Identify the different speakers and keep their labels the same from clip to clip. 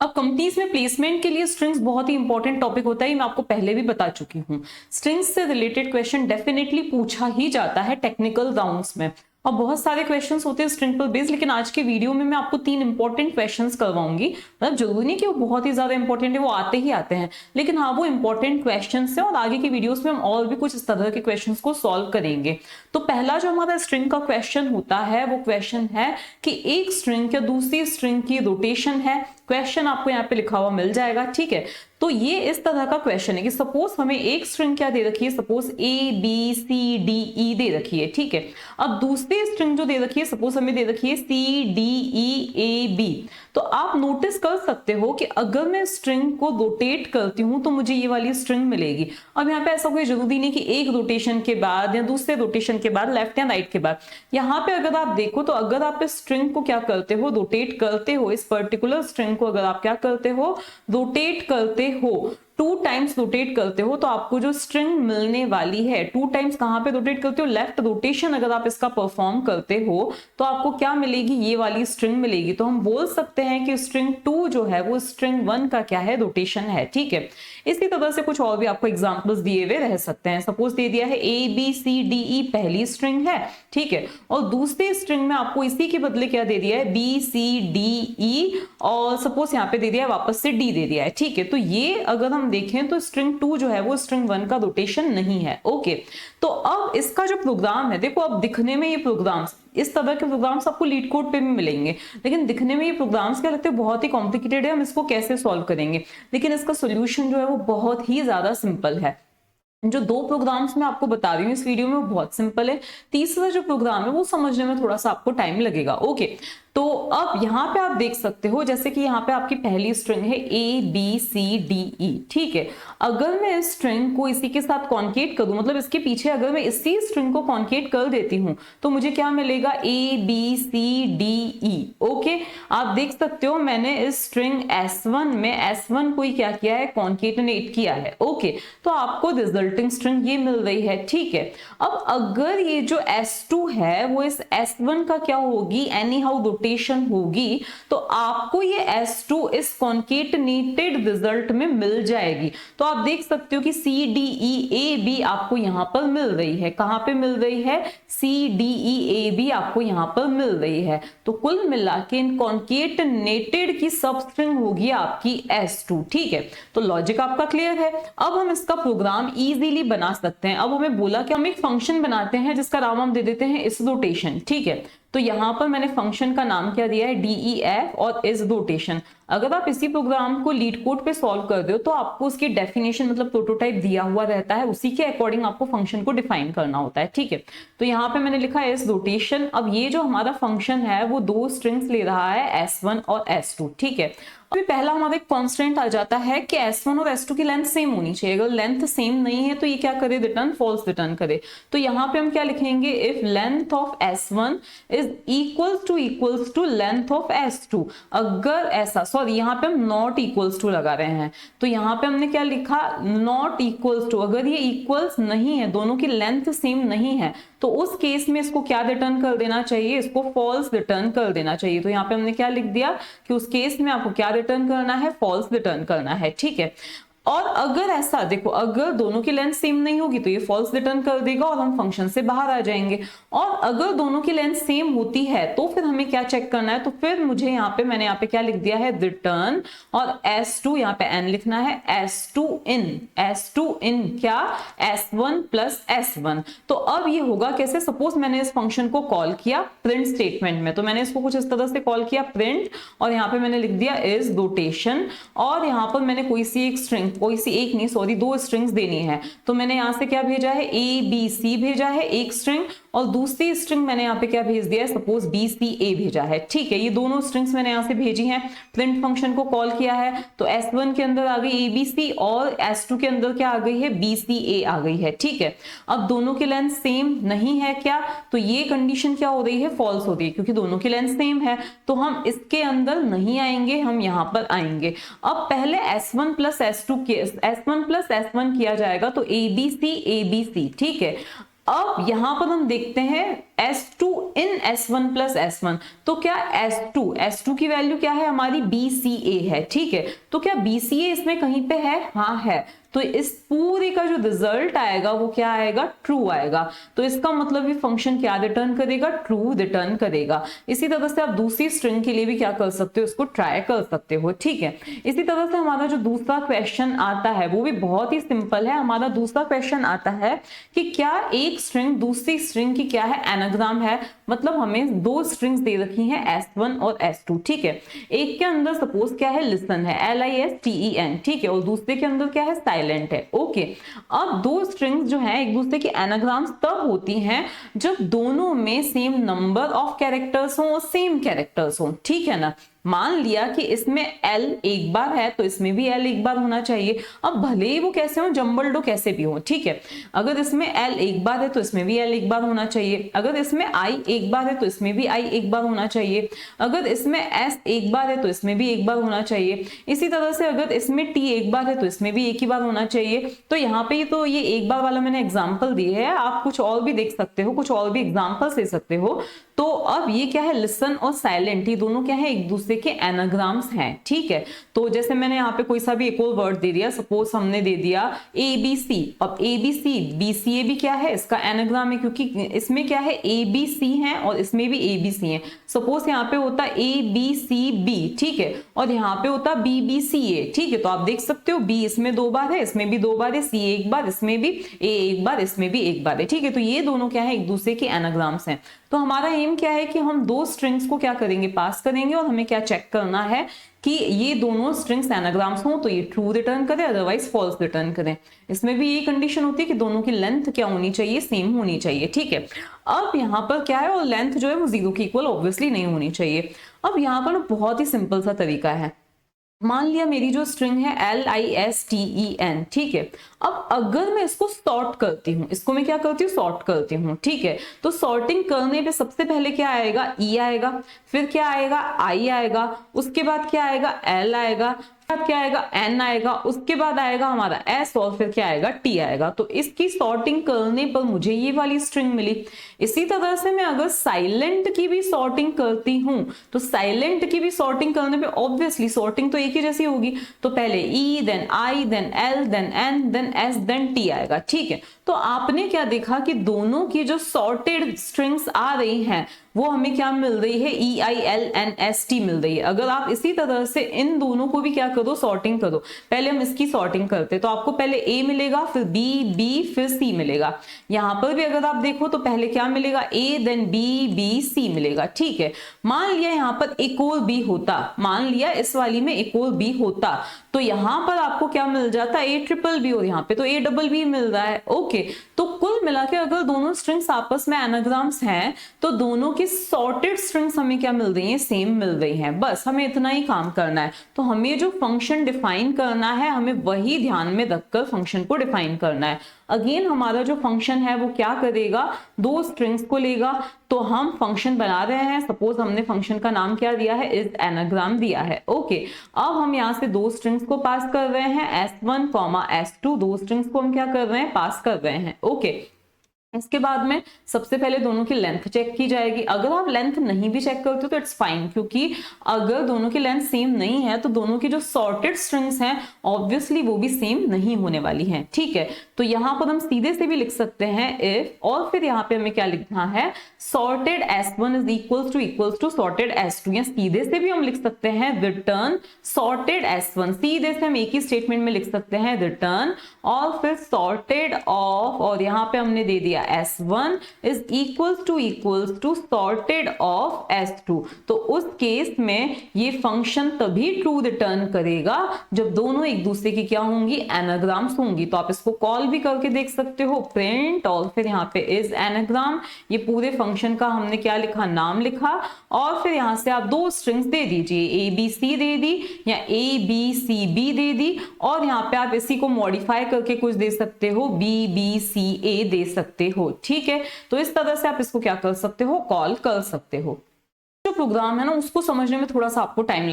Speaker 1: अब कंपनीज में प्लेसमेंट के लिए स्ट्रिंग्स बहुत ही इंपॉर्टेंट टॉपिक होता है, मैं आपको पहले भी बता चुकी हूँ। स्ट्रिंग्स से रिलेटेड क्वेश्चन डेफिनेटली पूछा ही जाता है टेक्निकल राउंड्स में, और बहुत सारे क्वेश्चंस होते हैं स्ट्रिंग पर बेस्ड, लेकिन आज की वीडियो में मैं आपको 3 इंपॉर्टेंट क्वेश्चंस करवाऊंगी। मतलब जरूरी नहीं कि वो बहुत ही ज्यादा इंपॉर्टेंट है, वो आते ही आते हैं, लेकिन हाँ वो इंपॉर्टेंट क्वेश्चंस हैं और आगे की वीडियोस में हम और भी कुछ इस तरह के क्वेश्चंस को सॉल्व करेंगे। तो पहला जो हमारा स्ट्रिंग का क्वेश्चन होता है वो क्वेश्चन है कि एक स्ट्रिंग या दूसरी स्ट्रिंग की रोटेशन है। क्वेश्चन आपको यहाँ पे लिखा हुआ मिल जाएगा, ठीक है। तो ये इस तरह का क्वेश्चन है कि सपोज हमें एक स्ट्रिंग क्या दे रखी है, suppose A B C D E दे रखी है, ठीक है। अब दूसरी स्ट्रिंग जो दे रखी है, सपोज हमें दे रखी है सी डी ई ए बी। तो आप नोटिस कर सकते हो कि अगर मैं स्ट्रिंग को रोटेट करती हूं तो मुझे ये वाली स्ट्रिंग मिलेगी। अब यहाँ पे ऐसा कोई जरूरी नहीं कि एक रोटेशन के बाद या दूसरे रोटेशन के बाद, लेफ्ट या राइट के बाद। यहाँ पे अगर आप देखो तो अगर आप इस स्ट्रिंग को क्या करते हो, रोटेट करते हो, इस पर्टिकुलर स्ट्रिंग को अगर आप क्या करते हो, रोटेट करते हो, 2 टाइम्स रोटेट करते हो, तो आपको जो स्ट्रिंग मिलने वाली है, 2 टाइम्स कहां पे रोटेट करते हो, लेफ्ट रोटेशन अगर आप इसका परफॉर्म करते हो तो आपको क्या मिलेगी, ये वाली स्ट्रिंग मिलेगी। तो हम बोल सकते हैं कि स्ट्रिंग 2 जो है वो स्ट्रिंग 1 का क्या है, रोटेशन है, ठीक है। इसी तरह से कुछ और भी आपको एग्जांपल्स दिए हुए रह सकते हैं। सपोज दे दिया है ए बी सी डी ई पहली स्ट्रिंग है, ठीक है, और दूसरी स्ट्रिंग में आपको इसी के बदले क्या दे दिया है, बी सी डी ई, और सपोज यहाँ पे दे दिया है वापस से डी दे दिया है, ठीक है। तो ये अगर हम देखें तो स्ट्रिंग 2 जो है वो स्ट्रिंग 1 का रोटेशन नहीं है, ओके। तो अब इसका जो प्रोग्राम है, देखो अब दिखने में ये प्रोग्राम्स, इस तरह के प्रोग्राम्स आपको लीड कोड पे भी मिलेंगे, लेकिन दिखने में ये प्रोग्राम्स क्या लगते हैं, बहुत ही कॉम्प्लिकेटेड है, हम इसको कैसे सॉल्व करेंगे, लेकिन इसका सोल्यूशन जो है वो बहुत ही ज्यादा सिंपल है। जो 2 प्रोग्राम्स मैं आपको बता रही हूँ इस वीडियो में वो बहुत सिंपल है, तीसरा जो प्रोग्राम है वो समझने में थोड़ा सा आपको टाइम लगेगा, ओके। तो अब यहाँ पे आप देख सकते हो, जैसे कि यहाँ पे आपकी पहली स्ट्रिंग है ए बी सी डी ई, ठीक है। अगर मैं इस स्ट्रिंग को इसी के साथ कॉन्केट करूं, मतलब इसके पीछे अगर मैं इसी स्ट्रिंग को कॉन्केट कर देती हूं तो मुझे क्या मिलेगा, A B C D E, okay. आप देख सकते हो मैंने इस स्ट्रिंग S1 में S1 को ही क्या किया है, कॉन्केटनेट किया है, ओके। तो आपको रिजल्टिंग स्ट्रिंग ये मिल रही है, ठीक है। अब अगर ये जो S2 है वो इस S1 का क्या होगी, एनी हाउ रोटेशन होगी, तो आपको ये S2 इस कॉन्केटनेटेड रिजल्ट में मिल जाएगी। तो आप देख सकते हो कि सी डी ई ए बी आपको यहां पर मिल रही है, कहां पे मिल रही है, सी डी ई ए बी आपको यहां पर मिल रही है। तो कुल मिला के इन कॉन्केटनेटेड की सब स्ट्रिंग होगी आपकी S2, ठीक है। तो लॉजिक आपका क्लियर है। अब हम इसका प्रोग्राम इजीली बना सकते हैं। अब हमें बोला कि हम एक फंक्शन बनाते हैं जिसका नाम हम दे देते हैं इस रोटेशन, ठीक है। तो यहां पर मैंने फंक्शन का नाम क्या दिया है, DEF और इस रोटेशन। अगर आप इसी प्रोग्राम को लीड कोड पे सॉल्व कर दो तो आपको उसकी डेफिनेशन मतलब प्रोटोटाइप दिया हुआ रहता है, उसी के अकॉर्डिंग आपको फंक्शन को डिफाइन करना होता है, ठीक है। तो यहाँ पे मैंने लिखा है इस रोटेशन। अब ये जो हमारा फंक्शन है वो 2 स्ट्रिंग्स ले रहा है, S1 और S2, ठीक है। अभी पहला हमारा एक कॉन्स्टेंट आ जाता है कि S1 और S2 की लेंथ सेम होनी चाहिए। अगर लेंथ सेम नहीं है तो ये क्या करे, रिटर्न फॉल्स रिटर्न करे। तो यहाँ पे हम क्या लिखेंगे, if length of S1 is equals to length of S2। अगर ऐसा, सॉरी यहाँ पे हम नॉट इक्वल्स टू लगा रहे हैं, तो यहाँ पे हमने क्या लिखा, नॉट इक्वल्स टू। अगर ये इक्वल्स नहीं है, दोनों की लेंथ सेम नहीं है, तो उस केस में इसको क्या रिटर्न कर देना चाहिए, इसको फॉल्स रिटर्न कर देना चाहिए। तो यहाँ पे हमने क्या लिख दिया कि उस केस में आपको क्या रिटर्न करना है, फॉल्स रिटर्न करना है, ठीक है। और अगर ऐसा देखो, अगर दोनों की लेंथ सेम नहीं होगी तो ये फॉल्स रिटर्न कर देगा और हम फंक्शन से बाहर आ जाएंगे। और अगर दोनों की लेंथ सेम होती है तो फिर हमें क्या चेक करना है, तो फिर मुझे यहाँ पे, मैंने यहाँ पे क्या लिख दिया है, रिटर्न, और S2 यहाँ पे n लिखना है, S2 in क्या, S1 प्लस S1। तो अब ये होगा कैसे, सपोज मैंने इस फंक्शन को कॉल किया प्रिंट स्टेटमेंट में, तो मैंने इसको कुछ इस तरह से कॉल किया प्रिंट, और यहाँ पे मैंने लिख दिया इज रोटेशन, और यहाँ पर मैंने कोई सी एक स्ट्रिंग, कोई सी एक नहीं सॉरी 2 स्ट्रिंग्स देनी है। तो मैंने यहां से क्या भेजा है, ए बी सी भेजा है एक स्ट्रिंग, और दूसरी स्ट्रिंग मैंने यहाँ पे क्या भेज दिया है, सपोज बी सी ए भेजा है, ठीक है। ये दोनों स्ट्रिंग्स मैंने यहाँ से भेजी हैं, प्रिंट फंक्शन को कॉल किया है, तो S1 के अंदर आ गई ए बी सी और S2 के अंदर क्या आ गई है, बी सी ए आ गई है, ठीक है। अब दोनों की लेंथ सेम नहीं है क्या, तो ये कंडीशन क्या हो रही है, फॉल्स हो रही है, क्योंकि दोनों की लेंथ सेम है। तो हम इसके अंदर नहीं आएंगे, हम यहाँ पर आएंगे। अब पहले S1 प्लस S1 किया जाएगा, तो ABC, ठीक है। अब यहां पर हम देखते हैं S2 इन S1 प्लस S1, तो क्या S2 की वैल्यू क्या है हमारी BCA है, ठीक है। तो क्या BCA इसमें कहीं पे है, हाँ है, तो इस पूरे का जो रिजल्ट आएगा वो क्या आएगा, ट्रू आएगा। तो इसका मतलब ये फंक्शन क्या रिटर्न करेगा, ट्रू रिटर्न करेगा। इसी तरह से आप दूसरी स्ट्रिंग के लिए भी क्या कर सकते हो, इसको ट्राई कर सकते हो, ठीक है। इसी तरह से हमारा जो दूसरा क्वेश्चन आता है वो भी बहुत ही सिंपल है। हमारा दूसरा क्वेश्चन आता है कि क्या एक स्ट्रिंग दूसरी स्ट्रिंग की क्या है, एनाग्राम है। मतलब हमें दो स्ट्रिंग्स दे रखी हैं S1 और S2, ठीक है। एक के अंदर सपोज क्या है, लिसन है, LISTEN, ठीक है, और दूसरे के अंदर क्या है, साइलेंट है, ओके। अब दो स्ट्रिंग्स जो हैं एक दूसरे की एनाग्राम्स तब होती हैं जब दोनों में सेम नंबर ऑफ कैरेक्टर्स हों और सेम कैरेक्टर्स हों, ठीक है ना। मान लिया कि इसमें L एक बार है तो इसमें भी L एक बार होना चाहिए। अब भले ही वो कैसे हो, जंबल्ड हो, कैसे भी हो, ठीक है। अगर इसमें L एक बार है तो इसमें भी L एक बार होना चाहिए। अगर इसमें I एक बार है तो इसमें भी I एक बार होना चाहिए। अगर इसमें S एक बार है तो इसमें भी एक बार होना चाहिए। इसी तरह से अगर इसमें T एक बार है तो इसमें भी एक ही बार होना चाहिए। तो यहाँ पे तो ये एक बार वाला मैंने एग्जाम्पल दिए है, आप कुछ और भी देख सकते हो, कुछ और भी एग्जाम्पल्स दे सकते हो। तो अब ये क्या है, लिसन और साइलेंट, ये दोनों क्या है, एक दूसरे के एनाग्राम्स हैं, ठीक है। तो जैसे मैंने यहाँ पे कोई सा भी एक और वर्ड दे दिया, सपोज हमने दे दिया ABC। अब ABC, BCA भी क्या है, इसका एनाग्राम है, क्योंकि इसमें क्या है, ABC है और इसमें भी ABC है। सपोज यहाँ पे होता ABCB, ठीक है, और यहाँ पे होता BBCA, ठीक है। तो आप देख सकते हो B इसमें दो बार है, इसमें भी दो बार है, C एक बार, इसमें भी A एक बार, इसमें भी एक बार है, ठीक है। तो ये दोनों क्या है, एक दूसरे के एनाग्राम्स हैं। तो हमारा एम क्या है कि हम दो स्ट्रिंग्स को क्या करेंगे, पास करेंगे, और हमें क्या चेक करना है कि ये दोनों स्ट्रिंग्स एनाग्राम्स हों तो ये ट्रू रिटर्न करें, अदरवाइज फॉल्स रिटर्न करें। इसमें भी ये कंडीशन होती है कि दोनों की लेंथ क्या होनी चाहिए, सेम होनी चाहिए, ठीक है। अब यहाँ पर क्या है, और लेंथ जो है वो 0 के इक्वल ऑब्वियसली नहीं होनी चाहिए। अब यहाँ पर बहुत ही सिंपल सा तरीका है। मान लिया मेरी जो स्ट्रिंग है LISTEN, ठीक है। अब अगर मैं इसको सॉर्ट करती हूँ, इसको मैं क्या करती हूँ, सॉर्ट करती हूँ, ठीक है। तो सॉर्टिंग करने पे सबसे पहले क्या आएगा, E आएगा, फिर क्या आएगा, I आएगा, उसके बाद क्या आएगा, L आएगा, क्या आएगा, N आएगा, उसके बाद आएगा हमारा S, और फिर क्या आएगा, T आएगा। तो इसकी सॉर्टिंग करने पर मुझे ये वाली स्ट्रिंग मिली। इसी तरह से मैं अगर साइलेंट की भी सॉर्टिंग करती हूं तो साइलेंट की भी सॉर्टिंग करने पे ऑब्वियसली सॉर्टिंग तो एक ही जैसी होगी। तो पहले E, then I, then L, then N, then S, then T आएगा, ठीक है। तो आपने क्या देखा कि दोनों की जो सॉर्टेड स्ट्रिंग्स आ रही हैं वो हमें क्या मिल रही है, EILNST मिल रही है। अगर आप इसी तरह से इन दोनों को भी क्या करो, सॉर्टिंग करो। पहले हम इसकी सॉर्टिंग करते तो आपको पहले A मिलेगा, फिर B, B, फिर C मिलेगा। यहां पर भी अगर आप देखो तो पहले क्या मिलेगा, A, then B, B, C मिलेगा, ठीक है। मान लिया यहां पर एक और B होता, मान लिया इस वाली में एक और B होता, तो यहां पर आपको क्या मिल जाता, A BBB, और यहाँ पे तो ABB मिल रहा है, ओके। तो कुल मिला के अगर दोनों स्ट्रिंग्स आपस में एनाग्राम्स हैं तो दोनों की सॉर्टेड स्ट्रिंग्स हमें क्या मिल रही हैं, सेम मिल रही हैं। बस हमें इतना ही काम करना है। तो हमें जो फंक्शन डिफाइन करना है हमें वही ध्यान में रखकर फंक्शन को डिफाइन करना है। अगेन हमारा जो फंक्शन है वो क्या करेगा, दो स्ट्रिंग्स को लेगा। तो हम फंक्शन बना रहे हैं, सपोज हमने फंक्शन का नाम क्या दिया है, इस एनाग्राम दिया है, ओके। अब हम यहाँ से दो स्ट्रिंग्स को पास कर रहे हैं, S1, S2, दो स्ट्रिंग्स को हम क्या कर रहे हैं, पास कर रहे हैं, ओके। इसके बाद में सबसे पहले दोनों की लेंथ चेक की जाएगी। अगर आप लेंथ नहीं भी चेक करते हो तो इट्स फाइन, क्योंकि अगर दोनों की लेंथ सेम नहीं है तो दोनों की जो सॉर्टेड स्ट्रिंग्स हैं ऑब्वियसली वो भी सेम नहीं होने वाली हैं, ठीक है। तो यहां पर हम सीधे से भी लिख सकते हैं इफ, और फिर यहाँ पे हमें क्या लिखना है, sorted S1 is equals to sorted S2, या सीधे से भी हम लिख सकते हैं रिटर्न सॉर्टेड S1। सीधे से हम एक ही स्टेटमेंट में लिख सकते हैं रिटर्न, और फिर सॉर्टेड ऑफ, और यहाँ पे हमने दे दिया S1 is equals to sorted of S2। तो उस केस में ये फंक्शन तभी ट्रू रिटर्न करेगा जब दोनों एक दूसरे की क्या होंगी, एनाग्राम्स होंगी। तो आप इसको कॉल भी करके देख सकते हो, प्रिंट, और फिर यहाँ पे इज एनाग्राम। ये पूरे फंक्शन का हमने क्या लिखा, नाम लिखा, और फिर यहाँ से आप दो स्ट्रिंग्स दे दीजिए, ABC दे दी या ABCB दे दी, और यहाँ पे आप इसी को मॉडिफाई करके कुछ दे सकते हो, BBCA दे सकते हो, ठीक है। तो इस तरह से आप इसको क्या कर सकते हो, कॉल कर सकते हो। जो प्रोग्राम है ना उसको समझने में थोड़ा सा आपको टाइम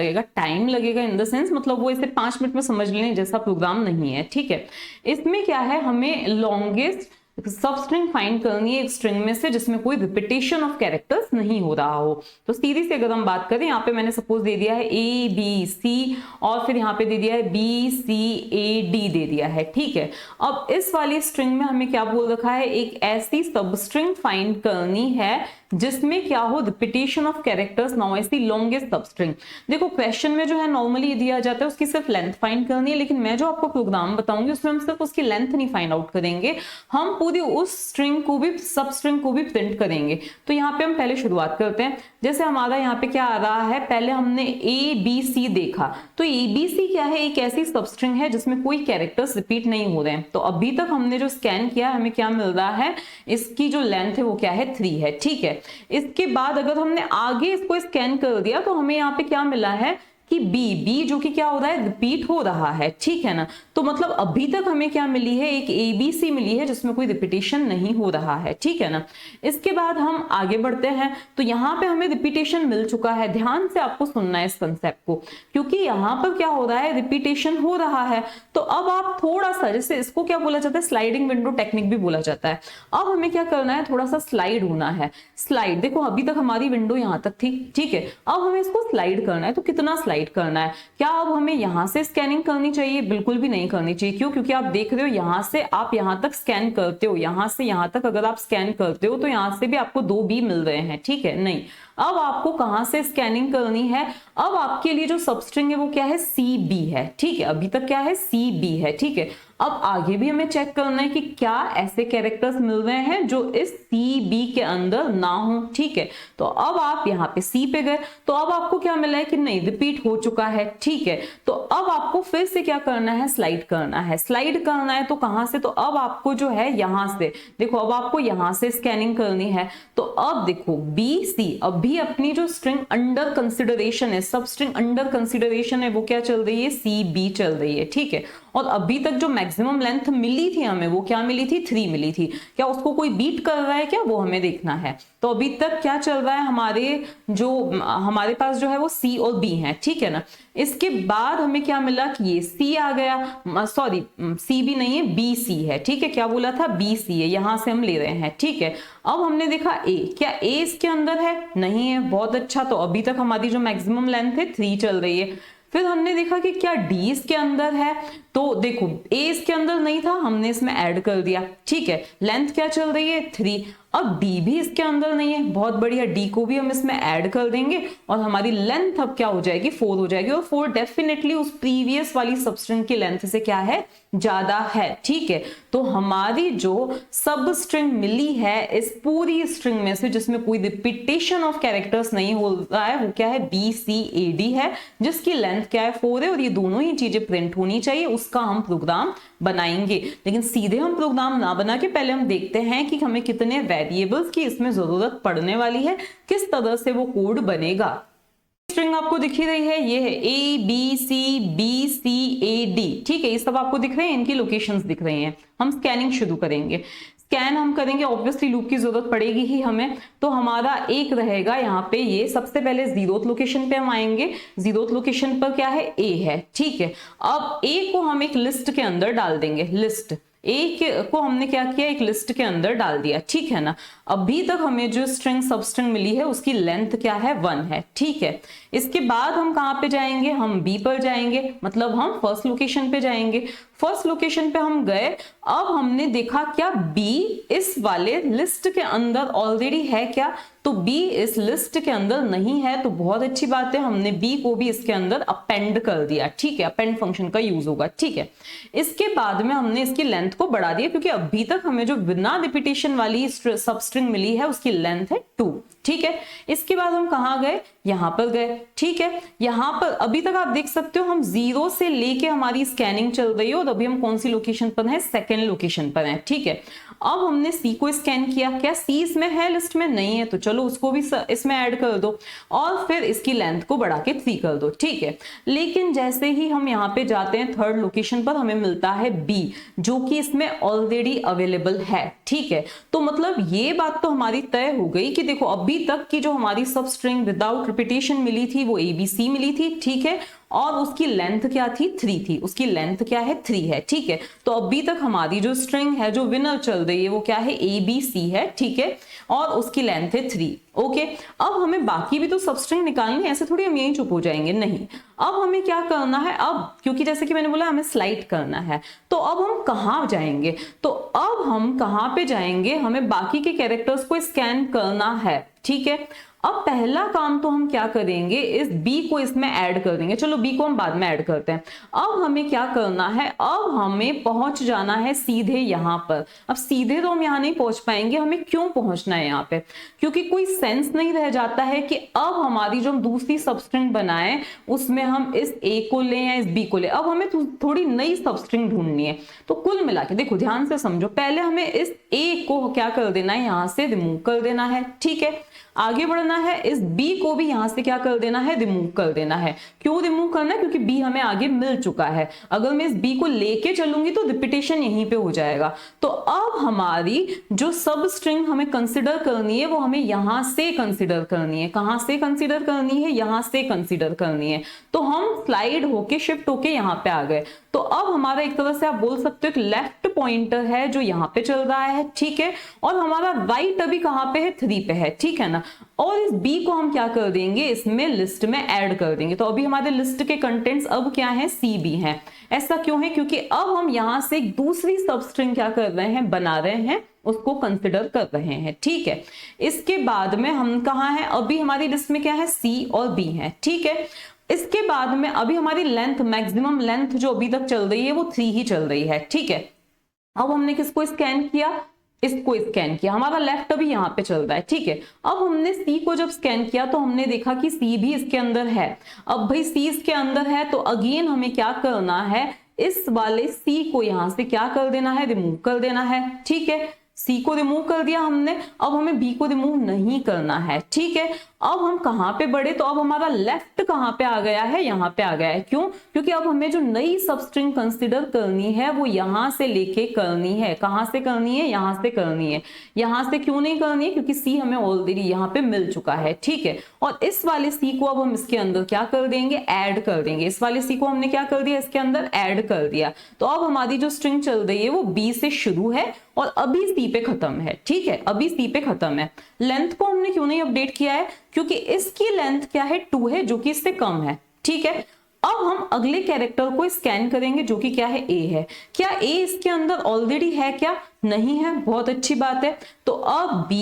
Speaker 1: लगेगा इन द सेंस, मतलब वो इसे 5 मिनट में समझ लेने जैसा प्रोग्राम नहीं है, ठीक है। इसमें क्या है, हमें लॉन्गेस्ट सब स्ट्रिंग फाइंड करनी है एक स्ट्रिंग में से जिसमें कोई रिपीटेशन ऑफ कैरेक्टर्स नहीं हो रहा हो। तो सीधी से अगर हम बात करें, यहाँ पे मैंने सपोज दे दिया है ए बी सी और फिर यहाँ पे दे दिया है बी सी ए डी दे दिया है, ठीक है। अब इस वाली स्ट्रिंग में हमें क्या बोल रखा है, एक ऐसी सब स्ट्रिंग फाइंड करनी है जिसमें क्या हो, रिपीटेशन ऑफ कैरेक्टर्स ना हो, ऐसी लॉन्गेस्ट सब स्ट्रिंग। देखो क्वेश्चन में जो है नॉर्मली दिया जाता है उसकी सिर्फ लेंथ फाइंड करनी है, लेकिन मैं जो आपको प्रोग्राम बताऊंगी उसमें हम सिर्फ उसकी लेंथ नहीं फाइंड आउट करेंगे, हम पूरी उस स्ट्रिंग को भी, सब स्ट्रिंग को भी प्रिंट करेंगे। तो यहाँ पे हम पहले शुरुआत करते हैं। जैसे हमारा यहाँ पे क्या आ रहा है, पहले हमने ए बी सी देखा, तो ए बी सी क्या है, एक ऐसी सब स्ट्रिंग है जिसमें कोई कैरेक्टर्स रिपीट नहीं हो रहे हैं। तो अभी तक हमने जो स्कैन किया हमें क्या मिल रहा है, इसकी जो लेंथ है वो क्या है, 3 है, ठीक है। इसके बाद अगर हमने आगे इसको स्कैन कर दिया तो हमें यहाँ पे क्या मिला है कि बी जो कि क्या हो रहा है, रिपीट हो रहा है, ठीक है ना। तो मतलब अभी तक हमें क्या मिली है, एक ए बी सी मिली है जिसमें कोई रिपीटेशन नहीं हो रहा है, ठीक है ना। इसके बाद हम आगे बढ़ते हैं, तो यहाँ पे हमें रिपीटेशन मिल चुका है। ध्यान से आपको सुनना है इस कंसेप्ट को, क्योंकि यहाँ पर क्या हो रहा है, रिपीटेशन हो रहा है। तो अब आप थोड़ा सा, जैसे इसको क्या बोला जाता है, स्लाइडिंग विंडो टेक्निक भी बोला जाता है। अब हमें क्या करना है, थोड़ा सा स्लाइड होना है। स्लाइड, देखो अभी तक हमारी विंडो यहाँ तक थी, ठीक है। अब हमें इसको स्लाइड करना है, तो कितना स्लाइड करना है, क्या अब हमें यहां से स्कैनिंग करनी चाहिए? बिल्कुल भी नहीं करनी चाहिए। क्यों? क्योंकि आप देख रहे हो यहां से आप यहां तक स्कैन करते हो, यहां से यहां तक अगर आप स्कैन करते हो तो यहां से भी आपको 2 बी मिल रहे हैं, ठीक है। नहीं, अब आपको कहां से स्कैनिंग करनी है, अब आपके लिए जो सबस्ट्रिंग है वो क्या है, सी बी है, ठीक है। अभी तक क्या है, सी बी है, ठीक है। अब आगे भी हमें चेक करना है कि क्या ऐसे कैरेक्टर्स मिल रहे हैं जो इस सी बी के अंदर ना हो, ठीक है। तो अब आप यहाँ पे सी पे गए, तो अब आपको क्या मिला है कि नहीं, रिपीट हो चुका है, ठीक है। तो अब आपको फिर से क्या करना है, स्लाइड करना है। स्लाइड करना है तो कहां से, तो अब आपको जो है यहां से, देखो अब आपको यहां से स्कैनिंग करनी है। तो अब देखो बी सी, अब भी अपनी जो स्ट्रिंग अंडर कंसिडरेशन है, सब स्ट्रिंग अंडर कंसिडरेशन है, वो क्या चल रही है, सी बी चल रही है, ठीक है। और अभी तक जो मैक्सिमम लेंथ मिली थी हमें, वो क्या मिली थी, 3 मिली थी। क्या उसको कोई बीट कर रहा है क्या, वो हमें देखना है। तो अभी तक क्या चल रहा है, हमारे पास जो है वो सी और बी है, ठीक है ना। इसके बाद हमें क्या मिला कि ये सी आ गया, सॉरी सी बी नहीं है, बी सी है, ठीक है। क्या बोला था, बी सी है, यहां से हम ले रहे हैं, ठीक है। अब हमने देखा ए, क्या ए इसके अंदर है, नहीं है, बहुत अच्छा। तो अभी तक हमारी जो मैक्सिमम लेंथ है 3 चल रही है। फिर हमने देखा कि क्या डी इसके अंदर है, तो देखो ए इसके अंदर नहीं था, हमने इसमें ऐड कर दिया, ठीक है। लेंथ क्या चल रही है, 3। अब डी भी इसके अंदर नहीं है, बहुत बढ़िया, डी को भी हम इसमें ऐड कर देंगे और हमारी लेंथ अब क्या हो जाएगी, 4 हो जाएगी। और 4 डेफिनेटली उस प्रीवियस वाली सबस्ट्रिंग की लेंथ से क्या है, ज्यादा है, ठीक है। तो हमारी जो सब स्ट्रिंग मिली है इस पूरी स्ट्रिंग में से जिसमें कोई रिपीटेशन ऑफ कैरेक्टर्स नहीं हो रहा है, वो क्या है, बी सी ए डी है, जिसकी लेंथ क्या है, 4 है। और ये दोनों ही चीजें प्रिंट होनी चाहिए, उसका हम प्रोग्राम बनाएंगे। लेकिन सीधे हम प्रोग्राम ना बना के पहले हम देखते हैं कि हमें कितने वेरिएबल्स की इसमें जरूरत पड़ने वाली है, किस तरह से वो कोड बनेगा। स्ट्रिंग आपको दिख ही रही है, ये है ए बी सी ए डी, ठीक है। ये सब आपको दिख रहे हैं, इनकी लोकेशंस दिख रही हैं। हम स्कैनिंग शुरू करेंगे। स्कैन हम करेंगे, ऑब्वियसली लूप की जरूरत पड़ेगी ही हमें। तो हमारा एक रहेगा यहाँ पे, ये सबसे पहले 0th लोकेशन पे हम आएंगे। 0th लोकेशन पर क्या है, ए है, ठीक है। अब ए को हम एक लिस्ट के अंदर डाल देंगे, लिस्ट ए को हमने क्या किया, एक लिस्ट के अंदर डाल दिया, ठीक है ना। अभी तक हमें जो स्ट्रिंग सबस्ट्रिंग मिली है उसकी लेंथ क्या है, 1 है, ठीक है। इसके बाद हम कहां पे जाएंगे, हम बी पर जाएंगे, मतलब हम फर्स्ट लोकेशन पे जाएंगे। फर्स्ट लोकेशन पे हम गए, अब हमने देखा क्या बी इस वाले लिस्ट के अंदर ऑलरेडी है क्या, तो बी इस लिस्ट के अंदर नहीं है। तो बहुत अच्छी बात है, हमने बी को भी इसके अंदर अपेंड कर दिया, ठीक है। अपेंड फंक्शन का यूज होगा, ठीक है। इसके बाद में हमने इसकी लेंथ को बढ़ा दिया, क्योंकि अभी तक हमें जो बिना रिपीटेशन वाली सबस्ट्रिंग मिली है उसकी लेंथ है 2, ठीक है। इसके बाद हम कहां गए, यहां पर गए, ठीक है। यहां पर अभी तक आप देख सकते हो हम 0 से लेके हमारी स्कैनिंग चल रही है, और अभी हम कौन सी लोकेशन पर है, सेकेंड लोकेशन पर है, ठीक है। अब हमने सी को स्कैन किया, क्या सी इसमें है, लिस्ट में नहीं है, तो चलो उसको भी इसमें ऐड कर दो, और फिर इसकी लेंथ को बढ़ा के 3 कर दो, ठीक है। लेकिन जैसे ही हम यहाँ पे जाते हैं थर्ड लोकेशन पर, हमें मिलता है बी, जो कि इसमें ऑलरेडी अवेलेबल है, ठीक है। तो मतलब ये बात तो हमारी तय हो गई कि देखो अभी तक की जो हमारी सब स्ट्रिंग विदाउट रिपीटेशन मिली थी वो ABC मिली थी, ठीक है। और उसकी लेंथ क्या थी, 3 थी, उसकी लेंथ क्या है, 3 है, ठीक है। तो अभी तक हमारी जो स्ट्रिंग है जो विनर चल रही है वो क्या है, ABC है, ठीक है, और उसकी लेंथ है 3। ओके, अब हमें बाकी भी तो सब स्ट्रिंग निकालनी है, ऐसे थोड़ी हम यहीं चुप हो जाएंगे, नहीं। अब हमें क्या करना है, अब क्योंकि जैसे कि मैंने बोला हमें स्लाइड करना है, तो अब हम कहाँ जाएंगे, तो अब हम कहाँ पे जाएंगे, हमें बाकी के कैरेक्टर्स को स्कैन करना है, ठीक है। अब पहला काम तो हम क्या करेंगे, इस B को इसमें ऐड कर देंगे, चलो B को हम बाद में ऐड करते हैं। अब हमें क्या करना है, अब हमें पहुंच जाना है सीधे यहाँ पर। अब सीधे तो हम यहाँ नहीं पहुंच पाएंगे, हमें क्यों पहुंचना है यहाँ पे, क्योंकि कोई सेंस नहीं रह जाता है कि अब हमारी जो हम दूसरी सबस्ट्रिंग बनाए उसमें हम इस A को लें या इस B को लें। अब हमें थोड़ी नई सबस्ट्रिंग ढूंढनी है। तो कुल मिला के देखो, ध्यान से समझो, पहले हमें इस A को क्या कर देना है, यहाँ से रिमूव कर देना है, ठीक है। आगे बढ़ना है, इस B को भी यहां से क्या कर देना है, रिमूव कर देना है। क्यों रिमूव करना है, क्योंकि B हमें आगे मिल चुका है। अगर मैं इस B को लेके चलूंगी तो रिपीटेशन यहीं पे हो जाएगा। तो अब हमारी जो सब स्ट्रिंग हमें कंसिडर करनी है वो हमें यहां से कंसिडर करनी है। कहां से कंसिडर करनी है, यहां से कंसिडर करनी है। तो हम स्लाइड होके शिफ्ट होके यहाँ पे आ गए। तो अब हमारा एक तरह से आप बोल सकते हो कि लेफ्ट पॉइंटर है जो यहाँ पे चल रहा है, ठीक है, और हमारा राइट अभी कहाँ पे है, 3 पे है, ठीक है ना। और इस B को हम क्या कर देंगे, इसमें लिस्ट में ऐड कर देंगे। तो अभी हमारे लिस्ट के कंटेंट्स अब क्या है, CB हैं। ऐसा क्यों है, क्योंकि अब हम यहाँ से एक दूसरी सबस्ट्रिंग क्या कर रहे हैं, बना रहे हैं, उसको कंसिडर कर रहे हैं, ठीक है। इसके बाद में हम कहाँ हैं, अभी हमारी लिस्ट में क्या है, C और B है, ठीक है। इसके बाद में अभी हमारी लेंथ, मैक्सिमम लेंथ जो अभी तक चल रही है वो 3 ही चल रही है, ठीक है। अब हमने किसको स्कैन किया, इसको स्कैन किया, हमारा लेफ्ट अभी यहाँ पे चल रहा है, ठीक है। अब हमने C को जब स्कैन किया तो हमने देखा कि C भी इसके अंदर है। अब भाई C इसके अंदर है तो अगेन हमें क्या करना है, इस वाले C को यहां से क्या कर देना है, रिमूव कर देना है, ठीक है। C को रिमूव कर दिया हमने, अब हमें B को रिमूव नहीं करना है, ठीक है। अब हम कहां पे बढ़े, तो अब हमारा लेफ्ट कहां पे आ गया है, यहां पे आ गया है। क्यों, क्योंकि अब हमें जो नई सबस्ट्रिंग कंसीडर करनी है वो यहां से लेके करनी है। कहां से करनी है, यहां से करनी है। यहां से क्यों नहीं करनी है, क्योंकि C हमें ऑलरेडी यहां पे मिल चुका है, ठीक है। और इस वाले C को अब हम इसके अंदर क्या कर देंगे, ऐड कर देंगे। इस वाले C को हमने क्या कर दिया, इसके अंदर ऐड कर दिया। तो अब हमारी जो स्ट्रिंग चल रही है वो B से शुरू है और अभी C पे खत्म है, ठीक है, अभी C पे खत्म है। लेंथ को हमने क्यों नहीं अपडेट किया है, क्योंकि इसकी लेंथ क्या है, 2 है, जो कि इससे कम है, ठीक है। अब हम अगले कैरेक्टर को स्कैन करेंगे जो कि क्या है, A है। क्या A इसके अंदर ऑलरेडी है, क्या नहीं है, बहुत अच्छी बात है। तो अब B,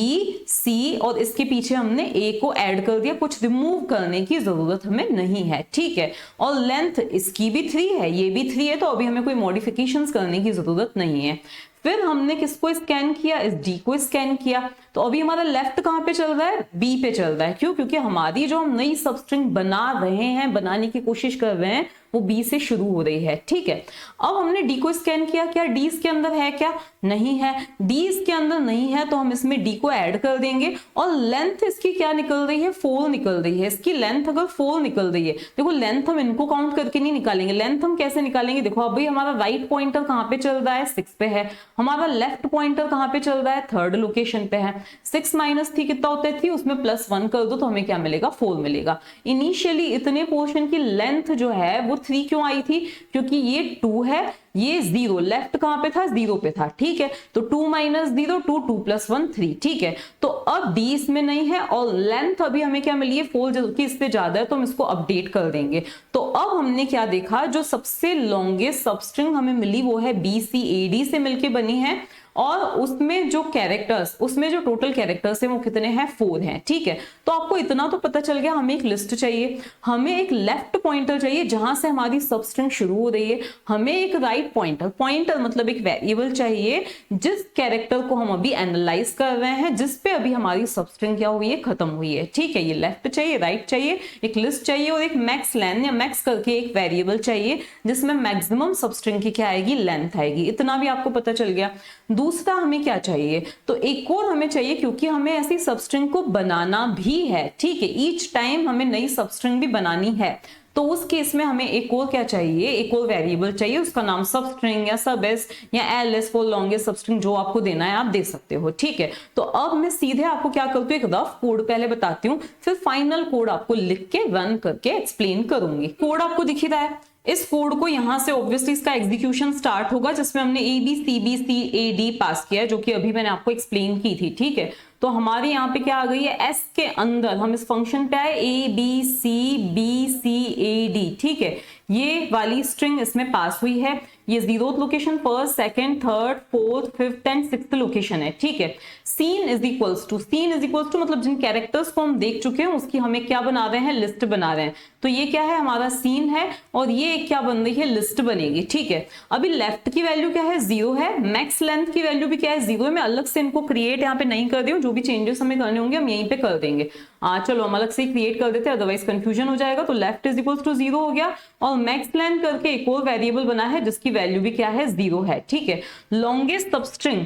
Speaker 1: C और इसके पीछे हमने A को ऐड कर दिया, कुछ रिमूव करने की जरूरत हमें नहीं है, ठीक है। और लेंथ इसकी भी 3 है, ये भी 3 है, तो अभी हमें कोई मॉडिफिकेशंस करने की जरूरत नहीं है। फिर हमने किसको स्कैन किया, इस D को स्कैन किया। तो अभी हमारा लेफ्ट कहां पे चल रहा है, B पे चल रहा है। क्यों, क्योंकि हमारी जो हम नई सबस्ट्रिंग बना रहे हैं, बनाने की कोशिश कर रहे हैं, वो B से शुरू हो रही है, ठीक है। अब हमने D को स्कैन किया, क्या D इसके अंदर है, क्या नहीं है। D इसके अंदर नहीं है तो हम इसमें D को ऐड कर देंगे। और लेंथ इसकी क्या निकल रही है, 4 निकल रही है। इसकी लेंथ अगर 4 निकल रही है, देखो लेंथ हम इनको काउंट करके नहीं निकालेंगे, लेंथ हम कैसे निकालेंगे, देखो अभी हमारा राइट पॉइंटर कहां पे चल रहा है, 6 पे है। हमारा लेफ्ट पॉइंटर कहां पे चल रहा है, 3rd लोकेशन पे है। 6 माइनस 3 कितना होता है, 3, उसमें +1 कर दो तो हमें क्या मिलेगा, 4 मिलेगा। इनिशियली इतने पोर्शन की लेंथ जो है वो 3 क्यों आई थी, क्योंकि ये 2 है, ये 0, लेफ्ट कहां पे था, 0 पे था, ठीक है। तो 2 माइनस 0, 2, 2 + 1 3, ठीक है। तो अब D इसमें नहीं है और लेंथ अभी हमें क्या मिली है, 4, जो कि इससे ज्यादा है, तो हम इसको अपडेट कर देंगे। तो अब हमने क्या देखा, जो सबसे लॉन्गेस्ट सबस्ट्रिंग हमें मिली वो है BCAD से मिलके बनी है। और उसमें जो कैरेक्टर्स, उसमें जो टोटल कैरेक्टर्स है वो कितने हैं, 4 हैं, ठीक है। तो आपको इतना तो पता चल गया, हमें एक लिस्ट चाहिए, हमें एक लेफ्ट पॉइंटर चाहिए जहां से हमारी सबस्ट्रिंग शुरू हो रही है, हमें एक राइट पॉइंटर, पॉइंटर मतलब एक वेरिएबल चाहिए जिस कैरेक्टर को हम अभी एनालाइज कर रहे हैं, जिस पे अभी हमारी सबस्ट्रिंग क्या हुई है, खत्म हुई है, ठीक है। ये लेफ्ट चाहिए, राइट चाहिए, एक लिस्ट चाहिए और एक मैक्स लेन या मैक्स करके एक वेरिएबल चाहिए जिसमें मैक्सिमम सबस्ट्रिंग की क्या आएगी, लेंथ आएगी। इतना भी आपको पता चल गया। दूसरा हमें क्या चाहिए, तो एक और हमें चाहिए, क्योंकि हमें ऐसी सबस्ट्रिंग को बनाना भी है, ठीक है। ईच टाइम हमें नई सबस्ट्रिंग भी बनानी है। तो उस केस में हमें एक और क्या चाहिए, एक और वेरिएबल चाहिए, उसका नाम सब स्ट्रिंग या सब एस या एल एस फॉर लॉन्गेस्ट सब स्ट्रिंग, जो आपको देना है आप दे सकते हो, ठीक है। तो अब मैं सीधे आपको क्या करती हूँ, एक रफ कोड पहले बताती हूँ, फिर फाइनल कोड आपको लिख के रन करके एक्सप्लेन करूंगी। कोड आपको दिख ही रहा है, इस कोड को यहां से ऑब्वियसली इसका एग्जीक्यूशन स्टार्ट होगा, जिसमें हमने A B C B C A D pass किया है, जो कि अभी मैंने आपको एक्सप्लेन की थी, ठीक है। तो हमारे यहाँ पे क्या आ गई है, एस के अंदर हम इस फंक्शन पे आए, ए बी सी ए डी, ठीक है। ये वाली स्ट्रिंग इसमें पास हुई है, ये 0th location, first, second, third, fourth, fifth and sixth location है, ठीक है। सीन इज इक्वल्स टू मतलब जिन कैरेक्टर्स को हम देख चुके हैं उसकी हमें क्या बना रहे हैं, लिस्ट बना रहे हैं। तो ये क्या है, हमारा सीन है, और ये क्या बन रही है, लिस्ट बनेगी, ठीक है। अभी लेफ्ट की वैल्यू क्या है, 0 है, मैक्स लेंथ की वैल्यू भी क्या है, 0 है। मैं अलग से इनको क्रिएट यहाँ पे नहीं कर रही हूँ, जो भी चेंजेस हमें करने होंगे हम यहीं पे कर देंगे। चलो हम अलग से क्रिएट कर देते हैं, अदरवाइज कंफ्यूजन हो जाएगा। तो लेफ्ट इज इक्वल्स टू 0 हो गया, और मैक्स लेंथ करके एक और वेरिएबल बना है जिसकी वैल्यू भी क्या है, 0 है, ठीक है। लॉन्गेस्ट सब स्ट्रिंग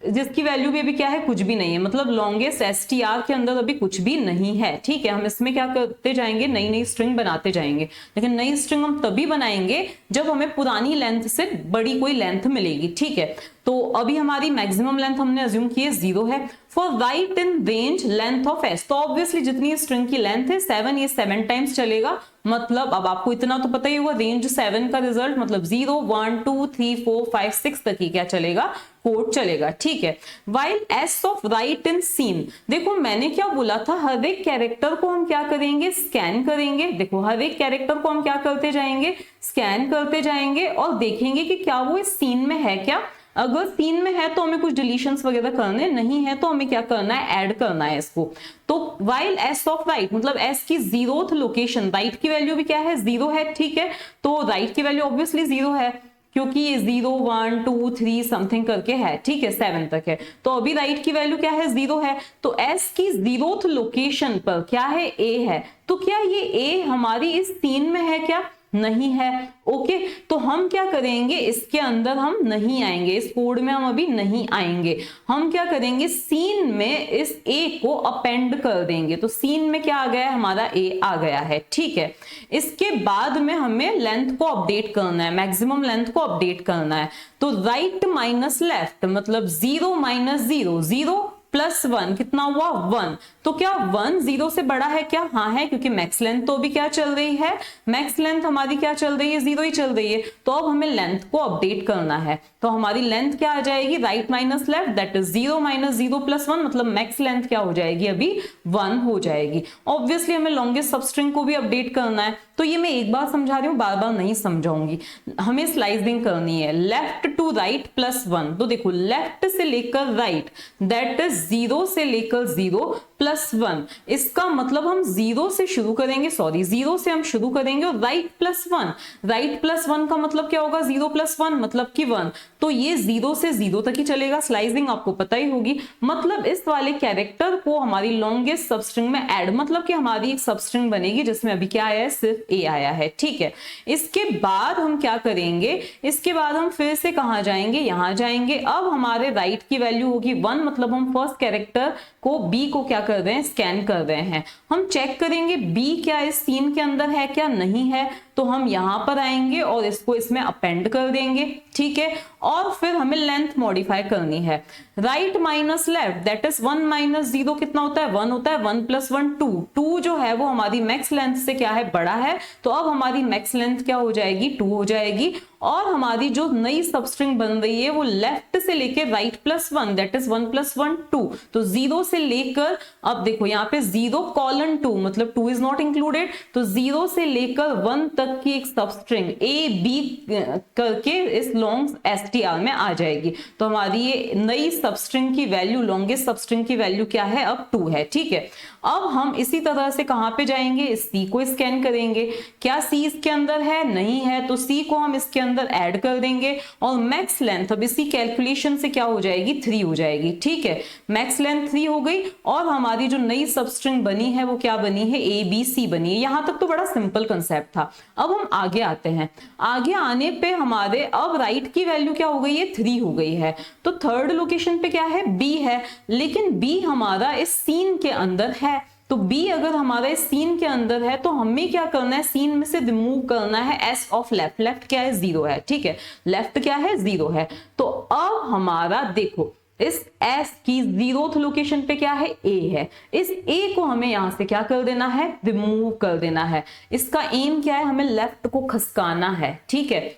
Speaker 1: जिसकी वैल्यू भी अभी क्या है, कुछ भी नहीं है, मतलब लॉन्गेस्ट एसटीआर के अंदर अभी कुछ भी नहीं है, ठीक है। हम इसमें क्या करते जाएंगे, नई नई स्ट्रिंग बनाते जाएंगे, लेकिन नई स्ट्रिंग हम तभी बनाएंगे जब हमें पुरानी लेंथ से बड़ी कोई लेंथ मिलेगी, ठीक है। तो अभी हमारी मैक्सिमम लेंथ हमने अज्यूम की है 0 है। For right in range length of S, तो ऑब्वियसली जितनी स्ट्रिंग की लेंथ है 7, ये 7 टाइम्स चलेगा, मतलब अब आपको इतना तो पता ही होगा, रेंज 7 का रिजल्ट मतलब 0 1 2 3 4 5 6 तक ही क्या चलेगा, कोड चलेगा, ठीक है। While S of right in seen, देखो मैंने क्या बोला था, हर एक कैरेक्टर को हम क्या करेंगे, स्कैन करेंगे। देखो हर एक कैरेक्टर को हम क्या करते जाएंगे, स्कैन करते जाएंगे, और देखेंगे कि क्या वो इस सीन में है क्या। अगर सीन में है तो हमें कुछ डिलीशंस वगैरह करने, नहीं है तो हमें क्या करना है, ऐड करना है इसको। तो वाइल एस ऑफ राइट मतलब एस की 0th लोकेशन, राइट की वैल्यू भी क्या है, 0 है, ठीक है। तो राइट की वैल्यू ऑब्वियसली 0 है, क्योंकि ये 0 1 2 3 समथिंग करके है, ठीक है, 7 तक है। तो अभी राइट की वैल्यू क्या है, 0 है। तो एस की 0th लोकेशन पर क्या है, ए है। तो क्या ये ए हमारी इस सीन में है क्या, नहीं है, ओके। तो हम क्या करेंगे, इसके अंदर हम नहीं आएंगे, इस कोड में हम अभी नहीं आएंगे। हम क्या करेंगे, सीन में इस ए को अपेंड कर देंगे। तो सीन में क्या आ गया है, हमारा ए आ गया है, ठीक है। इसके बाद में हमें लेंथ को अपडेट करना है, मैक्सिमम लेंथ को अपडेट करना है। तो राइट माइनस लेफ्ट मतलब 0 माइनस 0, 0 प्लस 1 कितना हुआ, 1। तो क्या 1 0 से बड़ा है क्या, हाँ है, क्योंकि मैक्स लेंथ तो भी क्या चल रही है, मैक्स लेंथ हमारी क्या चल रही है, 0 ही चल रही है। तो अब हमें लेंथ को अपडेट करना है, तो हमारी लेंथ क्या आ जाएगी, right minus left that is 0 minus 0 plus 1, मतलब मैक्स लेंथ क्या हो जाएगी, अभी 1 हो जाएगी। ऑब्वियसली हमें लॉन्गेस्ट सबस्ट्रिंग को भी अपडेट करना है, तो ये मैं एक बार समझा रही हूँ, बार बार नहीं समझाऊंगी। हमें स्लाइसिंग करनी है, लेफ्ट टू राइट प्लस 1। तो देखो लेफ्ट से लेकर राइट दैट इज 0 से लेकर 0 प्लस 1, इसका मतलब हम 0 से शुरू करेंगे, 0 से हम शुरू करेंगे, और राइट प्लस 1, राइट प्लस 1 का मतलब क्या होगा, 0 प्लस 1 मतलब कि 1। तो ये 0 से 0 तक ही चलेगा, स्लाइसिंग आपको पता ही होगी। मतलब इस वाले कैरेक्टर को हमारी लॉन्गेस्ट सबस्ट्रिंग में ऐड, मतलब कि हमारी एक सबस्ट्रिंग बनेगी जिसमें अभी क्या आया है, सिर्फ ए आया है, ठीक है। इसके बाद हम क्या करेंगे, इसके बाद हम फिर से कहां जाएंगे, यहां जाएंगे। अब हमारे राइट की वैल्यू होगी 1, मतलब हम फर्स्ट कैरेक्टर को बी को क्या कर रहे हैं, स्कैन कर रहे हैं। हम चेक करेंगे बी क्या इस सीन के अंदर है क्या, नहीं है। तो हम यहां पर आएंगे और इसको इसमें अपेंड कर देंगे, ठीक है। और फिर हमें लेंथ मॉडिफाई करनी है, right minus left that is 1 minus 0 कितना होता है, 1 होता है, 1 प्लस 1 2, 2 जो है वो हमारी मैक्स लेंथ से क्या है, बड़ा है। तो अब हमारी मैक्स लेंथ क्या हो जाएगी, 2 हो जाएगी। और हमारी जो नई सबस्ट्रिंग बन रही है वो लेफ्ट से लेके right plus 1 that is 1 plus 1 2। तो 0 से लेकर, अब देखो यहाँ पे 0 कॉलन 2 मतलब 2 इज नॉट इंक्लूडेड, तो 0 से लेकर 1 तक की एक सबस्ट्रिंग ए बी करके इस लॉन्ग एसटीआर में आ जाएगी। तो हमारी ये नई सबस्ट्रिंग की वैल्यू, लॉन्गेस्ट सबस्ट्रिंग की वैल्यू क्या है, अब 2 है, ठीक है। अब हम इसी तरह से कहां पे जाएंगे, इस सी को स्कैन करेंगे। क्या सी इसके अंदर है, नहीं है, तो सी को हम इसके अंदर ऐड कर देंगे। और मैक्स लेंथ अब इसी कैलकुलेशन से क्या हो जाएगी, 3 हो जाएगी, ठीक है। मैक्स लेंथ 3 हो गई, और हमारी जो नई सबस्ट्रिंग बनी है वो क्या बनी है, ए बी सी बनी है। यहां तक तो बड़ा सिंपल कंसेप्ट था। अब हम आगे आते हैं, आगे आने पे हमारे अब राइट की वैल्यू क्या हो गई है, 3 हो गई है। तो थर्ड लोकेशन पे क्या है, बी है, लेकिन बी हमारा इस सीन के अंदर है, तो बी अगर हमारा इस सीन के अंदर है तो हमें क्या करना है, सीन में से रिमूव करना है एस ऑफ लेफ्ट। लेफ्ट क्या है, 0 है, ठीक है, लेफ्ट क्या है, 0 है। तो अब हमारा देखो इस एस की 0th लोकेशन पे क्या है, ए है, इस ए को हमें यहां से क्या कर देना है, रिमूव कर देना है। इसका एम क्या है, हमें लेफ्ट को खसकाना है, ठीक है।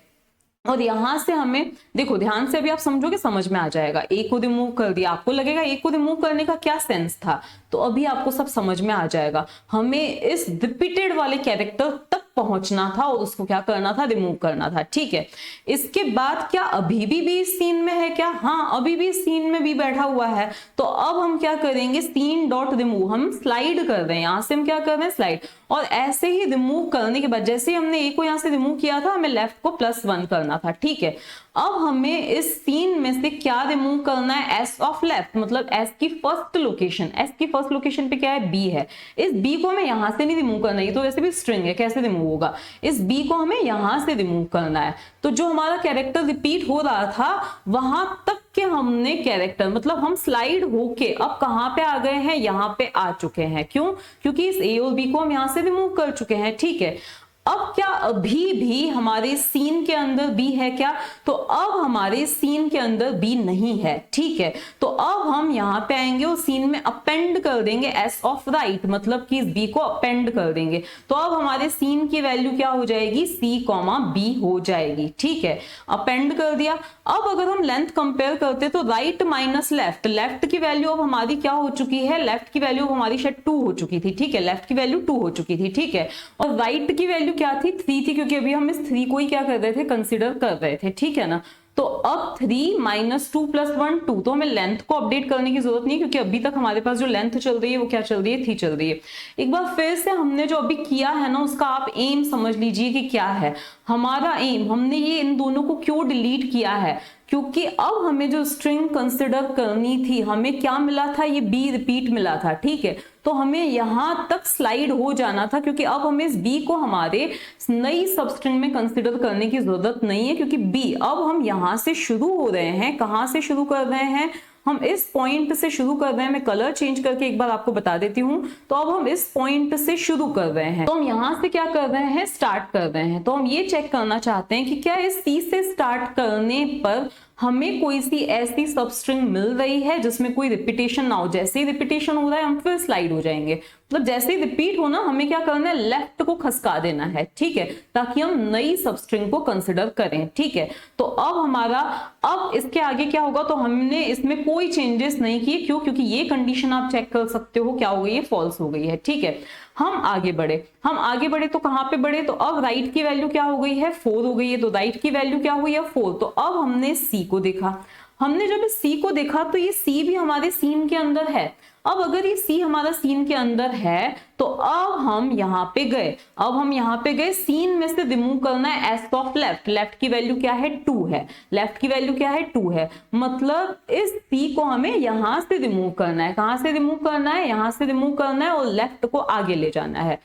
Speaker 1: और यहां से हमें देखो ध्यान से, अभी आप समझोगे समझ में आ जाएगा। ए को रिमूव कर दिया, आपको लगेगा ए को रिमूव करने का क्या सेंस था, तो अभी आपको सब समझ में आ जाएगा। हमें इस रिपीटेड वाले कैरेक्टर तक पहुंचना था और उसको क्या करना था, रिमूव करना था, ठीक है। इसके बाद क्या अभी भी इस सीन में है क्या, हाँ अभी भी सीन में भी बैठा हुआ है। तो अब हम क्या करेंगे, सीन डॉट रिमूव, हम स्लाइड कर रहे हैं, यहां से हम क्या कर रहे हैं, स्लाइड। और ऐसे ही रिमूव करने के बाद जैसे ही हमने ए को यहां से रिमूव किया था, हमें लेफ्ट को +1 करना था, ठीक है। अब हमें इस सीन में से क्या रिमूव करना है, एस ऑफ लेफ्ट, मतलब एस की फर्स्ट लोकेशन। एस की फर्स्ट लोकेशन पे क्या है, बी है। इस बी को हमें यहां से नहीं रिमूव करना, ये तो वैसे भी स्ट्रिंग है, कैसे रिमूव होगा, इस बी को हमें यहां से रिमूव करना है। तो जो हमारा कैरेक्टर रिपीट हो रहा था वहां तक के हमने कैरेक्टर, मतलब हम स्लाइड होके अब कहां पे आ गए हैं, यहां पे आ चुके हैं। क्यों, क्योंकि इस ए और बी को हम यहां से रिमूव कर चुके हैं, ठीक है। अब क्या अभी भी हमारे सीन के अंदर बी है क्या, तो अब हमारे सीन के अंदर बी नहीं है, ठीक है। तो अब हम यहां पे आएंगे और सीन में अपेंड कर देंगे एस ऑफ राइट, मतलब कि इस बी को अपेंड कर देंगे। तो अब हमारे सीन की वैल्यू क्या हो जाएगी, सी कॉमा बी हो जाएगी, ठीक है। अपेंड कर दिया। अब अगर हम लेंथ कंपेयर करते तो राइट माइनस लेफ्ट, लेफ्ट की वैल्यू अब हमारी क्या हो चुकी है, लेफ्ट की वैल्यू हमारी शायद 2 हो चुकी थी, ठीक है, लेफ्ट की वैल्यू 2 हो चुकी थी, ठीक है। और राइट की वैल्यू क्या थी, 3 थी, क्योंकि अभी हम इस 3 को ही क्या कर रहे थे, कंसीडर कर रहे थे, ठीक है ना। तो अब 3 - 2 + 1 2, तो हमें लेंथ को अपडेट करने की जरूरत नहीं, क्योंकि अभी तक हमारे पास जो लेंथ चल रही है वो क्या चल रही है, 3 चल रही है। एक बार फिर से हमने जो अभी किया है ना, उसका आप एम समझ लीजिए कि क्या है हमारा एम। हमने ये इन दोनों को क्यों डिलीट किया है, क्योंकि अब हमें जो स्ट्रिंग कंसिडर करनी थी, हमें क्या मिला था, ये बी रिपीट मिला था, ठीक है। तो हमें यहां तक स्लाइड हो जाना था, क्योंकि अब हमें इस बी को हमारे नई सबस्ट्रिंग में कंसिडर करने की जरूरत नहीं है, क्योंकि बी अब हम यहां से शुरू हो रहे हैं। कहां से शुरू कर रहे हैं, हम इस पॉइंट से शुरू कर रहे हैं। मैं कलर चेंज करके एक बार आपको बता देती हूं। तो अब हम इस पॉइंट से शुरू कर रहे हैं, तो हम यहां से क्या कर रहे हैं, स्टार्ट कर रहे हैं। तो हम ये चेक करना चाहते हैं कि क्या इस सी से स्टार्ट करने पर हमें कोई सी ऐसी सबस्ट्रिंग मिल रही है जिसमें कोई रिपीटेशन ना हो। जैसे ही रिपीटेशन हो रहा है हम फिर स्लाइड हो जाएंगे, मतलब जैसे ही रिपीट हो ना, हमें क्या करना है, लेफ्ट को खसका देना है, ठीक है, ताकि हम नई सबस्ट्रिंग को कंसिडर करें, ठीक है। तो अब हमारा, अब इसके आगे क्या होगा, तो हमने इसमें कोई चेंजेस नहीं किए। क्यों, क्योंकि ये कंडीशन आप चेक कर सकते हो क्या हो गई है, फॉल्स हो गई है, ठीक है। हम आगे बढ़े तो कहां पे बढ़े, तो अब राइट की वैल्यू क्या हो गई है, 4 हो गई है। तो राइट की वैल्यू क्या हुई है, 4। तो अब हमने सी को देखा, हमने जब इस सी को देखा तो ये सी भी हमारे सीन के अंदर है। अब अगर ये सी हमारा सीन के अंदर है तो अब हम यहाँ पे गए, सीन में से रिमूव करना है एस ऑफ लेफ्ट। लेफ्ट की वैल्यू क्या है, 2 है, लेफ्ट की वैल्यू क्या है, 2 है। मतलब इस सी को हमें यहां से रिमूव करना है। कहां से रिमूव करना है, यहां से रिमूव करना है और लेफ्ट को आगे ले जाना है।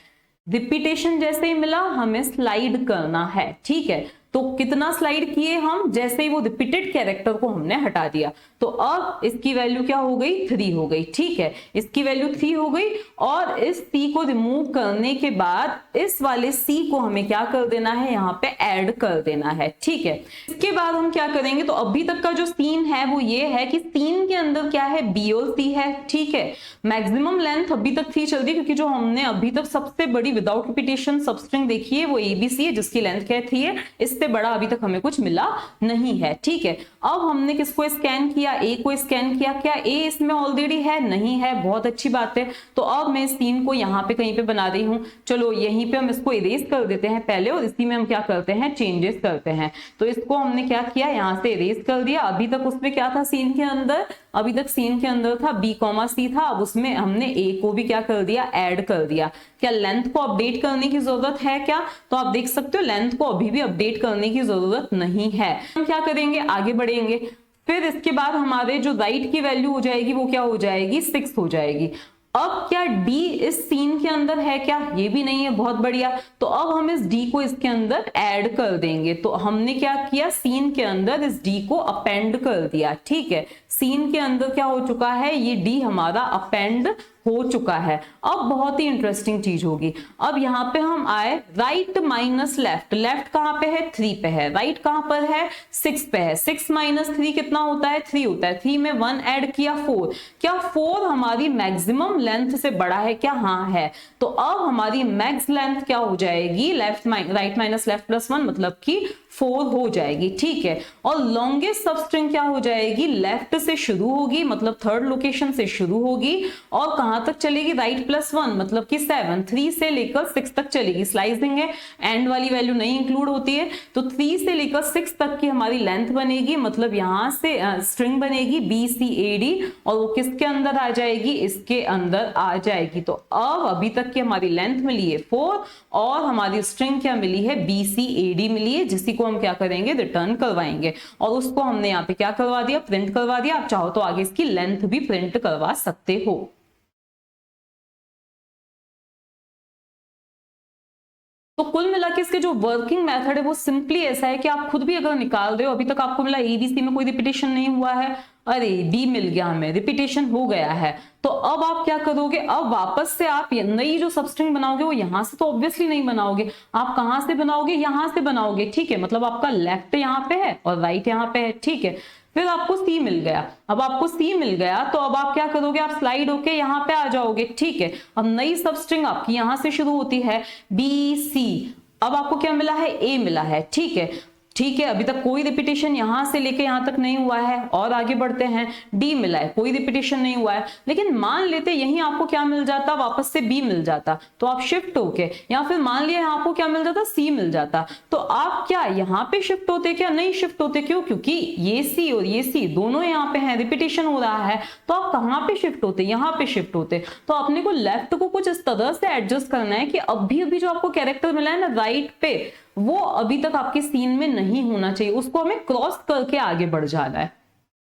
Speaker 1: रिपीटेशन जैसे ही मिला हमें स्लाइड करना है, ठीक है। तो कितना स्लाइड किए हम, जैसे ही वो रिपीटेड कैरेक्टर को हमने हटा दिया। तो अब इसकी वैल्यू क्या हो गई, 3 हो गई, ठीक है, इसकी वैल्यू 3 हो गई। और इस सी को रिमूव करने के बाद इस वाले सी को हमें क्या कर देना है, यहाँ पे ऐड कर देना है, ठीक है। इसके बाद हम क्या करेंगे, तो अभी तक का जो सीन है वो ये है कि सीन के अंदर क्या है, बी और सी है, ठीक है। मैक्सिमम लेंथ अभी तक 3 चल रही है, क्योंकि जो हमने अभी तक सबसे बड़ी विदाउट रिपीटेशन सबस्ट्रिंग देखी है वो एबीसी है, जिसकी लेंथ क्या है, 3 है। इससे बड़ा अभी तक हमें कुछ मिला नहीं है, ठीक है। अब हमने किसको स्कैन किया, ए को स्कैन किया। क्या ए इसमें ऑलरेडी है, नहीं है, बहुत अच्छी बात है। तो अब मैं इस सीन को यहाँ पे कहीं पे बना रही हूँ, चलो यहीं पे हम इसको इरेज कर देते हैं पहले, और इसी में हम क्या करते हैं, चेंजेस करते हैं। तो इसको हमने क्या किया, यहाँ से इरेज कर दिया। अभी तक उसमें क्या था सीन के अंदर, अभी तक सीन के अंदर था बी कॉमा सी था, अब उसमें हमने ए को भी क्या कर दिया, ऐड कर दिया। क्या लेंथ को अपडेट करने की जरूरत है क्या, तो आप देख सकते हो लेंथ को अभी भी अपडेट करने की जरूरत नहीं है। हम क्या करेंगे, आगे बढ़ेंगे। फिर इसके बाद हमारे जो राइट की वैल्यू हो जाएगी वो क्या हो जाएगी, 6 हो जाएगी। अब क्या डी इस सीन के अंदर है क्या, ये भी नहीं है, बहुत बढ़िया। तो अब हम इस डी को इसके अंदर ऐड कर देंगे। तो हमने क्या किया, सीन के अंदर इस डी को अपेंड कर दिया, ठीक है। सीन के अंदर क्या हो चुका है, ये डी हमारा अपेंड हो चुका है। अब बहुत ही इंटरेस्टिंग चीज होगी, अब यहाँ पे हम आए राइट माइनस लेफ्ट, लेफ्ट कहाँ पे है 3 पे है, राइट कहाँ पर है 6 पे है, 6 माइनस 3 कितना होता है 3 होता है, 3 में 1 ऐड किया 4, क्या 4 हमारी मैक्सिमम लेंथ से बड़ा है क्या, हाँ है, तो अब हमारी मैक्स लेंथ क्या हो जाएगी राइट माइनस लेफ्ट प्लस 1 मतलब कि 4 हो जाएगी, ठीक है। और लॉन्गेस्ट सब स्ट्रिंग क्या हो जाएगी, लेफ्ट से शुरू होगी मतलब थर्ड लोकेशन से शुरू होगी और कहां तक चलेगी राइट प्लस 1 मतलब कि 7, 3 से लेकर 6 तक चलेगी, स्लाइसिंग है एंड वाली वैल्यू नहीं इंक्लूड होती है, तो 3 से लेकर 6 तक की हमारी लेंथ बनेगी, मतलब यहां से स्ट्रिंग बनेगी BCAD और वो किसके अंदर आ जाएगी, इसके अंदर आ जाएगी। तो अब अभी तक की हमारी लेंथ मिली है 4 और हमारी स्ट्रिंग क्या मिली है BCAD मिली है, जिसी को हम क्या करेंगे रिटर्न करवाएंगे और उसको हमने यहाँ पे क्या करवा दिया, प्रिंट करवा दिया। आप चाहो तो आगे इसकी लेंथ भी प्रिंट करवा सकते हो। तो कुल मिला के इसके जो वर्किंग मेथड है वो सिंपली ऐसा है कि आप खुद भी अगर निकाल रहे हो, अभी तक आपको मिला ABC में कोई रिपीटेशन नहीं हुआ है, अरे B मिल गया हमें, रिपीटेशन हो गया है, तो अब आप क्या करोगे, अब वापस से आप नई जो सबस्ट्रिंग बनाओगे वो यहां से तो ऑब्वियसली नहीं बनाओगे, आप कहां से बनाओगे, यहां से बनाओगे, ठीक है, मतलब आपका लेफ्ट यहां पे है और राइट यहां पे है, ठीक है। फिर आपको C मिल गया, अब आपको C मिल गया तो अब आप क्या करोगे, आप स्लाइड होके यहाँ पे आ जाओगे, ठीक है। अब नई सबस्ट्रिंग आपकी यहां से शुरू होती है BC, अब आपको क्या मिला है A मिला है, ठीक है, ठीक है। अभी तक कोई रिपीटेशन यहां से लेके यहां तक नहीं हुआ है और आगे बढ़ते हैं, D मिला है, कोई रिपीटेशन नहीं हुआ है, लेकिन मान लेते यहीं आपको क्या मिल जाता, वापस से B मिल जाता, तो आप शिफ्ट होके, या फिर मान लिया यहाँ आपको क्या मिल जाता C मिल जाता, तो आप क्या यहाँ पे शिफ्ट होते, क्या नहीं शिफ्ट होते, क्यों, क्योंकि ये C और ये C दोनों यहाँ पे हैं, रिपीटेशन हो रहा है, तो आप कहाँ पे शिफ्ट होते, यहाँ पे शिफ्ट होते। तो अपने को लेफ्ट को कुछ इस तरह से एडजस्ट करना है कि अभी जो आपको कैरेक्टर मिला है ना राइट पे, वो अभी तक आपके सीन में नहीं होना चाहिए, उसको हमें क्रॉस करके आगे बढ़ जाना है।